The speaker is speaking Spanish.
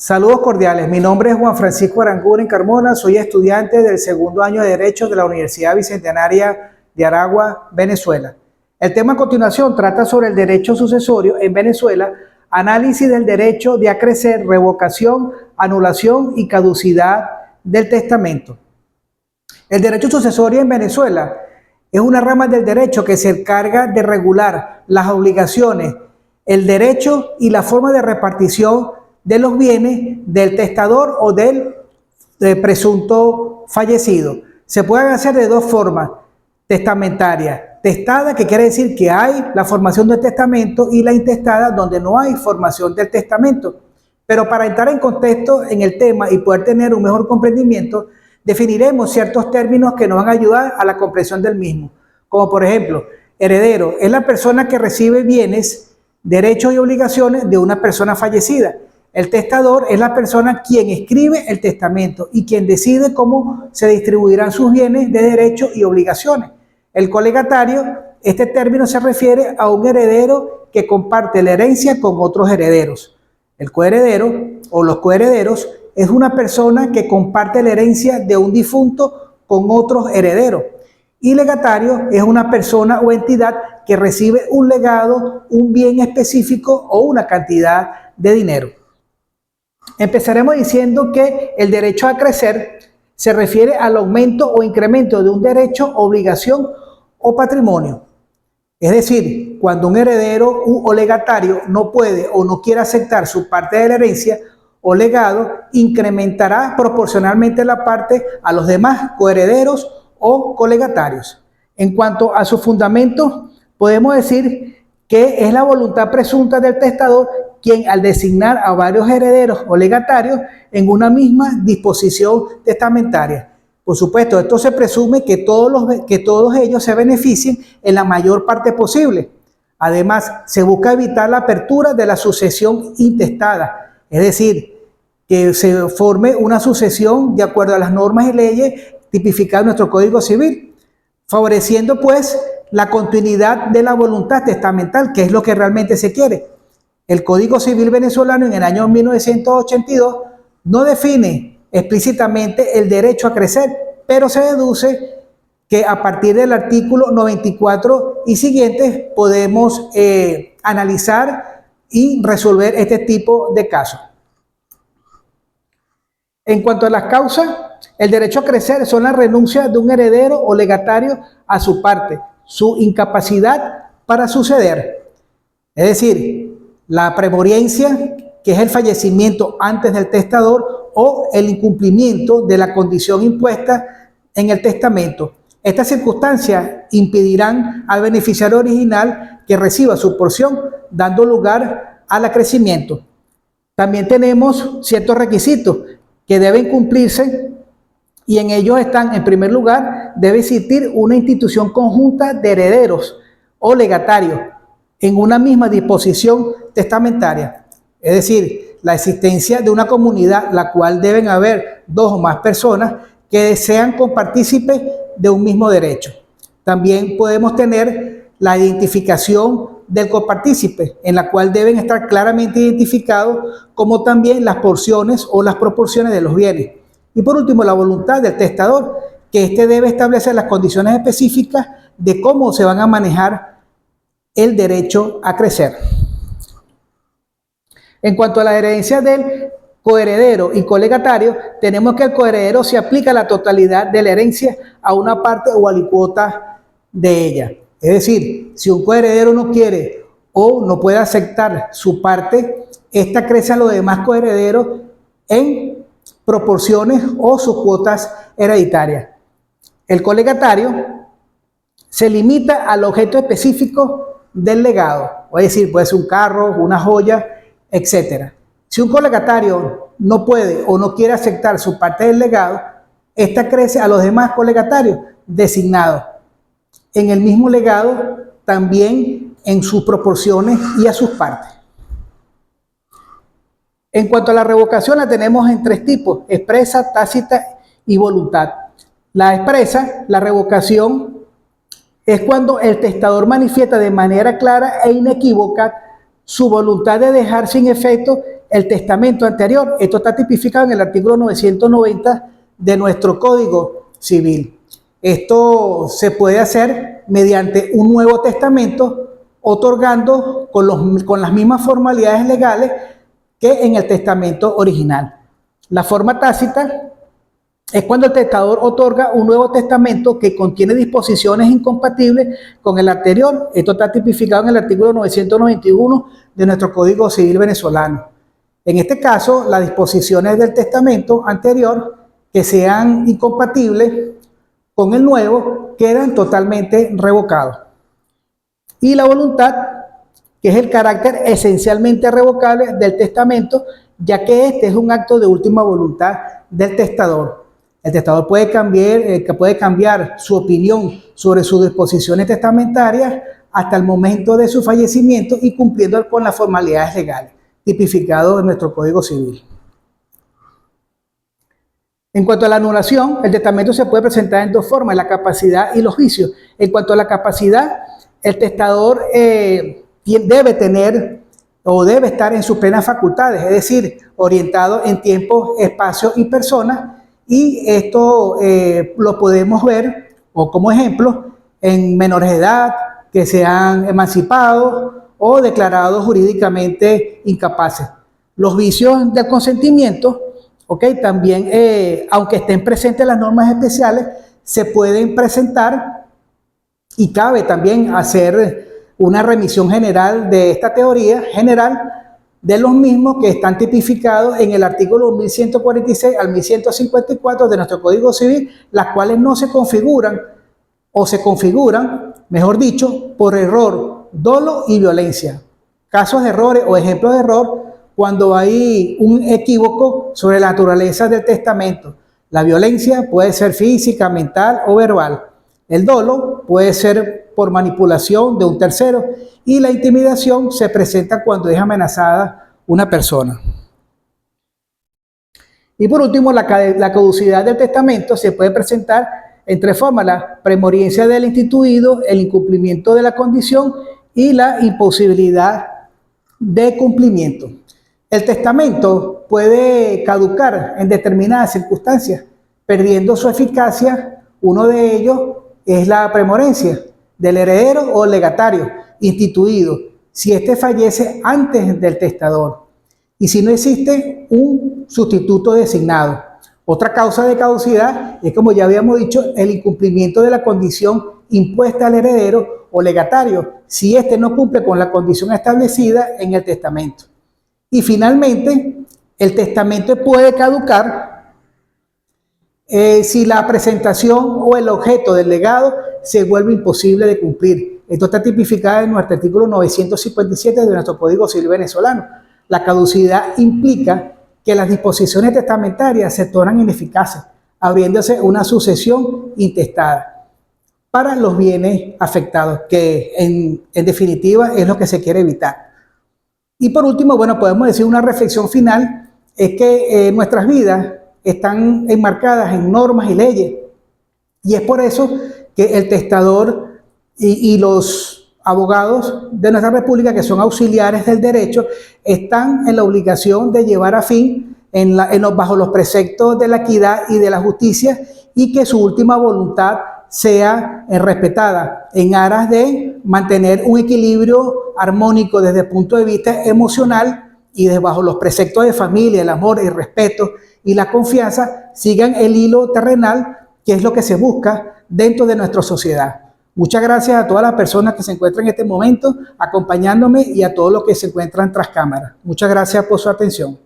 Saludos cordiales, mi nombre es Juan Francisco Aranguren Carmona, soy estudiante del segundo año de Derecho de la Universidad Bicentenaria de Aragua, Venezuela. El tema a continuación trata sobre el derecho sucesorio en Venezuela, análisis del derecho de acrecer, revocación, anulación y caducidad del testamento. El derecho sucesorio en Venezuela es una rama del derecho que se encarga de regular las obligaciones, el derecho y la forma de repartición de los bienes del testador o del presunto fallecido. Se pueden hacer de dos formas: testamentaria, testada, que quiere decir que hay la formación del testamento, y la intestada, donde no hay formación del testamento. Pero para entrar en contexto en el tema y poder tener un mejor comprendimiento, definiremos ciertos términos que nos van a ayudar a la comprensión del mismo, como por ejemplo, heredero es la persona que recibe bienes, derechos y obligaciones de una persona fallecida. El testador es la persona quien escribe el testamento y quien decide cómo se distribuirán sus bienes de derechos y obligaciones. El colegatario, este término se refiere a un heredero que comparte la herencia con otros herederos. El coheredero o los coherederos es una persona que comparte la herencia de un difunto con otros herederos. Y legatario es una persona o entidad que recibe un legado, un bien específico o una cantidad de dinero. Empezaremos diciendo que el derecho a crecer se refiere al aumento o incremento de un derecho, obligación o patrimonio. Es decir, cuando un heredero o legatario no puede o no quiere aceptar su parte de la herencia o legado, incrementará proporcionalmente la parte a los demás coherederos o colegatarios. En cuanto a sus fundamentos, podemos decir que es la voluntad presunta del testador quien, al designar a varios herederos o legatarios en una misma disposición testamentaria. Por supuesto, esto se presume que todos ellos se beneficien en la mayor parte posible. Además, se busca evitar la apertura de la sucesión intestada, es decir, que se forme una sucesión de acuerdo a las normas y leyes tipificadas en nuestro Código Civil, favoreciendo pues la continuidad de la voluntad testamental, que es lo que realmente se quiere. El Código Civil venezolano en el año 1982 no define explícitamente el derecho a crecer, pero se deduce que a partir del artículo 94 y siguientes podemos analizar y resolver este tipo de casos. En cuanto a las causas, el derecho a crecer son la renuncia de un heredero o legatario a su parte, su incapacidad para suceder. Es decir, la premoriencia, que es el fallecimiento antes del testador, o el incumplimiento de la condición impuesta en el testamento. Estas circunstancias impedirán al beneficiario original que reciba su porción, dando lugar al acrecimiento. También tenemos ciertos requisitos que deben cumplirse, y en ellos están: en primer lugar, debe existir una institución conjunta de herederos o legatarios en una misma disposición testamentaria. Es decir, la existencia de una comunidad, la cual deben haber dos o más personas que sean compartícipes de un mismo derecho. También podemos tener la identificación del copartícipe, en la cual deben estar claramente identificados, como también las porciones o las proporciones de los bienes. Y por último, la voluntad del testador, que éste debe establecer las condiciones específicas de cómo se van a manejar el derecho a crecer. En cuanto a la herencia del coheredero y colegatario, tenemos que el coheredero se aplica la totalidad de la herencia a una parte o alícuota de ella. Es decir, si un coheredero no quiere o no puede aceptar su parte, esta crece a los demás coherederos en proporciones o sus cuotas hereditarias. El colegatario se limita al objeto específico del legado, es decir, puede ser un carro, una joya, etc. Si un colegatario no puede o no quiere aceptar su parte del legado, esta crece a los demás colegatarios designados en el mismo legado, también en sus proporciones y a sus partes. En cuanto a la revocación, la tenemos en tres tipos: expresa, tácita y voluntad. La expresa, la revocación, es cuando el testador manifiesta de manera clara e inequívoca su voluntad de dejar sin efecto el testamento anterior. Esto está tipificado en el artículo 990 de nuestro Código Civil. Esto se puede hacer mediante un nuevo testamento, otorgando con las mismas formalidades legales que en el testamento original. La forma tácita es cuando el testador otorga un nuevo testamento que contiene disposiciones incompatibles con el anterior. Esto está tipificado en el artículo 991 de nuestro Código Civil venezolano. En este caso, las disposiciones del testamento anterior que sean incompatibles con el nuevo quedan totalmente revocados. Y la voluntad, que es el carácter esencialmente revocable del testamento, ya que este es un acto de última voluntad del testador. El testador puede cambiar su opinión sobre sus disposiciones testamentarias hasta el momento de su fallecimiento y cumpliendo con las formalidades legales, tipificado en nuestro Código Civil. En cuanto a la anulación, el testamento se puede presentar en dos formas, la capacidad y los vicios. En cuanto a la capacidad, el testador debe tener o debe estar en sus plenas facultades, es decir, orientado en tiempo, espacio y personas, y esto lo podemos ver, o como ejemplo, en menores de edad que se han emancipado o declarados jurídicamente incapaces. Los vicios del consentimiento, también, aunque estén presentes las normas especiales, se pueden presentar y cabe también hacer una remisión general de esta teoría general de los mismos que están tipificados en el artículo 1146 al 1154 de nuestro Código Civil, las cuales no se configuran o se configuran, mejor dicho, por error, dolo y violencia. Casos de errores o ejemplos de error cuando hay un equívoco sobre la naturaleza del testamento. La violencia puede ser física, mental o verbal. El dolo puede ser por manipulación de un tercero y la intimidación se presenta cuando es amenazada una persona. Y por último, la caducidad del testamento se puede presentar en tres formas: la premoriencia del instituido, el incumplimiento de la condición y la imposibilidad de cumplimiento. El testamento puede caducar en determinadas circunstancias, perdiendo su eficacia. Uno de ellos es la premorencia del heredero o legatario instituido, si éste fallece antes del testador y si no existe un sustituto designado. Otra causa de caducidad es, como ya habíamos dicho, el incumplimiento de la condición impuesta al heredero o legatario, si éste no cumple con la condición establecida en el testamento. Y finalmente, el testamento puede caducar si la presentación o el objeto del legado se vuelve imposible de cumplir. Esto está tipificado en nuestro artículo 957 de nuestro Código Civil venezolano. La caducidad implica que las disposiciones testamentarias se tornan ineficaces, abriéndose una sucesión intestada para los bienes afectados, que en definitiva es lo que se quiere evitar. Y por último, bueno, podemos decir una reflexión final, es que nuestras vidas están enmarcadas en normas y leyes, y es por eso que el testador y los abogados de nuestra república, que son auxiliares del derecho, están en la obligación de llevar a fin bajo los preceptos de la equidad y de la justicia, y que su última voluntad sea respetada en aras de mantener un equilibrio armónico desde el punto de vista emocional, y bajo los preceptos de familia, el amor, el respeto y la confianza sigan el hilo terrenal, que es lo que se busca dentro de nuestra sociedad. Muchas gracias a todas las personas que se encuentran en este momento acompañándome y a todos los que se encuentran tras cámara. Muchas gracias por su atención.